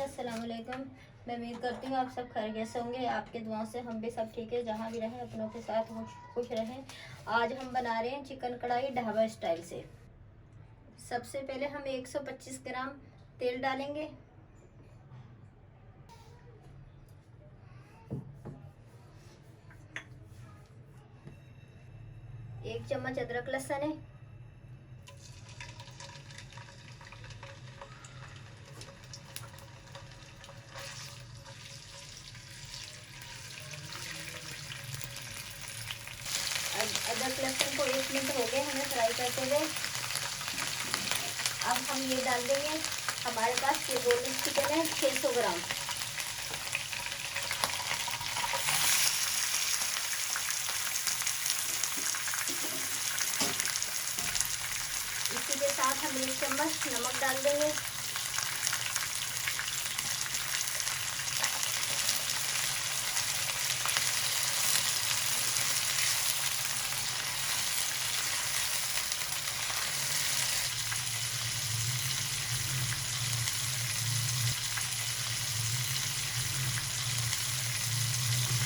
अस्सलाम वालेकुम। मैं उम्मीद करती हूँ आप सब खैरियत से होंगे। आपके दुआओं से हम भी सब ठीक है। जहाँ भी रहें अपनों के साथ खुश रहें। आज हम बना रहे हैं चिकन कढ़ाई ढाबा स्टाइल से। सबसे पहले हम 125 ग्राम तेल डालेंगे। एक चम्मच अदरक लहसुन है। अदरक लहसुन को 1 मिनट हो गए हमें फ्राई करते हुए। अब हम ये डाल देंगे। हमारे पास ये बोनलेस चिकन है 600 ग्राम। इसी के साथ हम 1 चम्मच नमक डाल देंगे।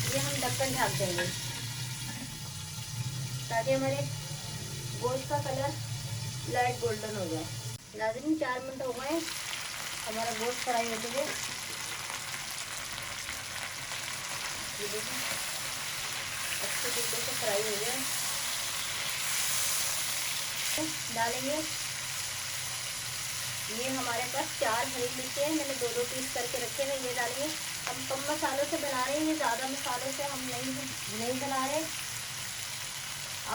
ये हम ढक्कन ढक देंगे ताकि हमारे गोश्त का कलर लाइट गोल्डन हो जाए। नाज़रीन 4 मिनट हो गए हमारा गोश्त फ्राई होते हुए। ये देखिए अच्छे तरीके से फ्राई हो गया। डालेंगे ये हमारे पास 4 हरी मिर्ची है, मैंने 2-2 पीस करके रखे हैं। ये डालेंगे। हम कम मसालों से बना रहे हैं, ये ज़्यादा मसालों से हम नहीं बना रहे।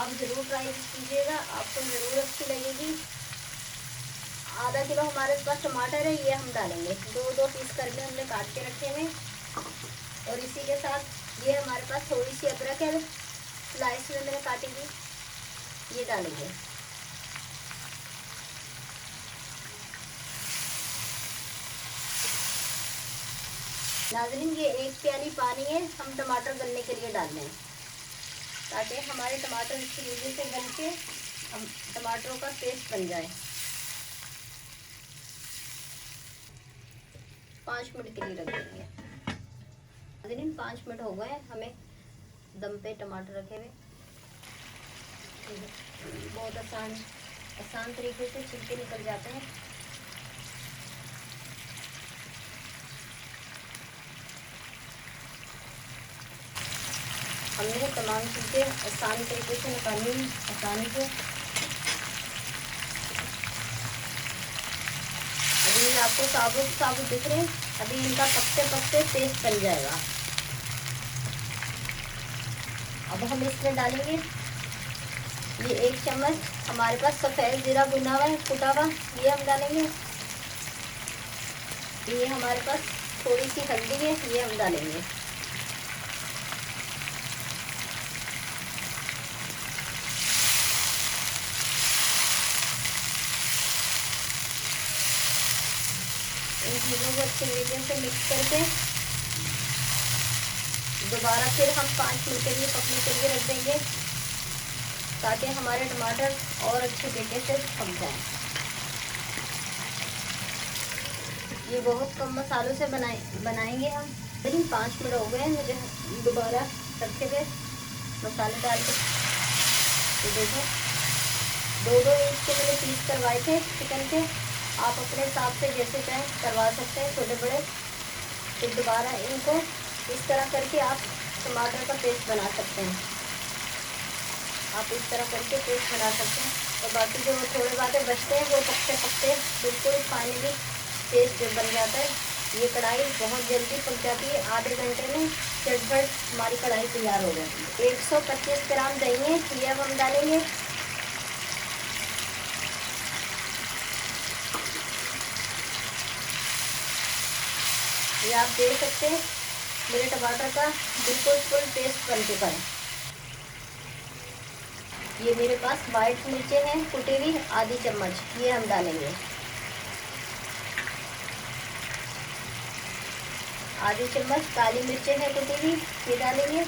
आप ज़रूर ट्राई कीजिएगा, आपको ज़रूर अच्छी लगेगी। आधा किलो हमारे पास टमाटर है, ये हम डालेंगे। 2-2 पीस करके हमने काट के रखे हैं। और इसी के साथ ये हमारे पास थोड़ी सी अदरक है, स्लाइस में मैंने काटी थी, ये डालेंगे। नाज़रीन ये 1 प्याली पानी है, हम टमाटर गलने के लिए डाल दें ताकि हमारे टमाटर अच्छी तरीके से गल के हम टमाटरों का पेस्ट बन जाए। 5 मिनट के लिए रख देंगे। नाज़रीन 5 मिनट हो गए हमें दम पे टमाटर रखे हुए। बहुत आसान तरीके से छिलके निकल जाते हैं। हमने तमाम चीज़ें आसान तरीके से निकाली आसानी से। अभी आपको साबुत दिख रहे हैं, अभी इनका पकते पेस्ट बन जाएगा। अब हम इसमें डालेंगे ये 1 चम्मच हमारे पास सफ़ेद जीरा भुना हुआ है, कुटा हुआ, ये हम डालेंगे। ये हमारे पास थोड़ी सी हल्दी है, ये हम डालेंगे। इन चीज़ों को अच्छे तरीके से मिक्स करके दोबारा फिर हम 5 मिनट के लिए पकने के लिए रख देंगे ताकि हमारे टमाटर और अच्छे तरीके से पक जाएं। ये बहुत कम मसालों से बनाएंगे हम। लेकिन 5 मिनट हो गए मुझे दोबारा रखे हुए मसाले डाल के। तो देखो 2-2 इंच के मैंने पीस करवाए थे चिकन के। आप अपने हिसाब से जैसे चाहें करवा सकते हैं, छोटे बड़े। फिर दोबारा इनको इस तरह करके आप टमाटर का पेस्ट बना सकते हैं। आप इस तरह करके पेस्ट बना सकते हैं। और बाकी जो थोड़े बातें बचते हैं वो पकते बिल्कुल फाइनली पेस्ट बन जाता है। ये कढ़ाई बहुत जल्दी पक जाती है, आधे घंटे में झटपट हमारी कढ़ाई तैयार हो जाती है। 125 ग्राम दही है, ये अब हम डालेंगे। ये आप देख सकते हैं मेरे टमाटर का बिल्कुल फुल पेस्ट बन चुका है। ये मेरे पास वाइट मिर्चें हैं कुटी हुई, आधी चम्मच, ये हम डालेंगे। आधी चम्मच काली मिर्चें हैं कुटी हुई, ये डालेंगे।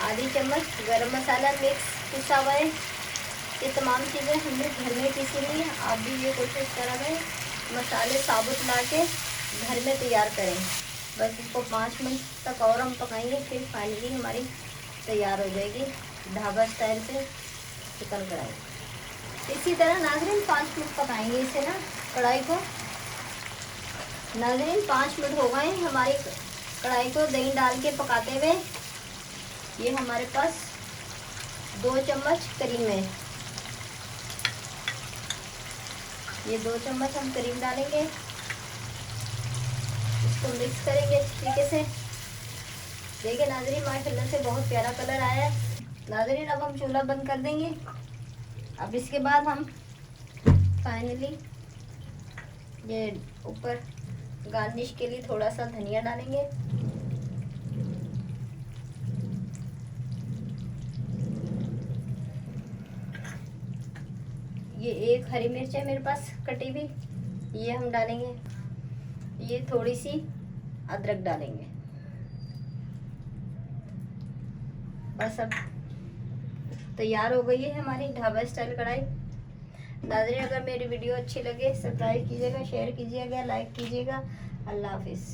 आधी चम्मच गरम मसाला मिक्स पिसा हुआ है, ये तमाम चीज़ें हमने घर में पीसी हुई हैं। आप भी ये कोशिश करें मसाले साबुत ला के घर में तैयार करें। बस इसको 5 मिनट तक और हम पकाएंगे, फिर फाइनली हमारी तैयार हो जाएगी ढाबा स्टाइल से चिकन कढ़ाई। इसी तरह नाज़रीन 5 मिनट पकाएंगे इसे ना, कढ़ाई को। नाज़रीन 5 मिनट हो गए हमारी कढ़ाई को दही डाल के पकाते हुए। ये हमारे पास 2 चम्मच करीम है, ये 2 चम्मच हम करीम डालेंगे। इसको मिक्स करेंगे अच्छी तरीके से। देखिए नाज़रीन माशाल्लाह से बहुत प्यारा कलर आया है। नाज़रीन अब हम चूल्हा बंद कर देंगे। अब इसके बाद हम फाइनली ये ऊपर गार्निश के लिए थोड़ा सा धनिया डालेंगे। ये 1 हरी मिर्च है मेरे पास कटी हुई, ये हम डालेंगे। ये थोड़ी सी अदरक डालेंगे। बस अब तैयार हो गई है हमारी ढाबा स्टाइल कढ़ाई। नाज़रीन अगर मेरी वीडियो अच्छी लगे सब्सक्राइब कीजिएगा, शेयर कीजिएगा, लाइक कीजिएगा। अल्लाह हाफिज़।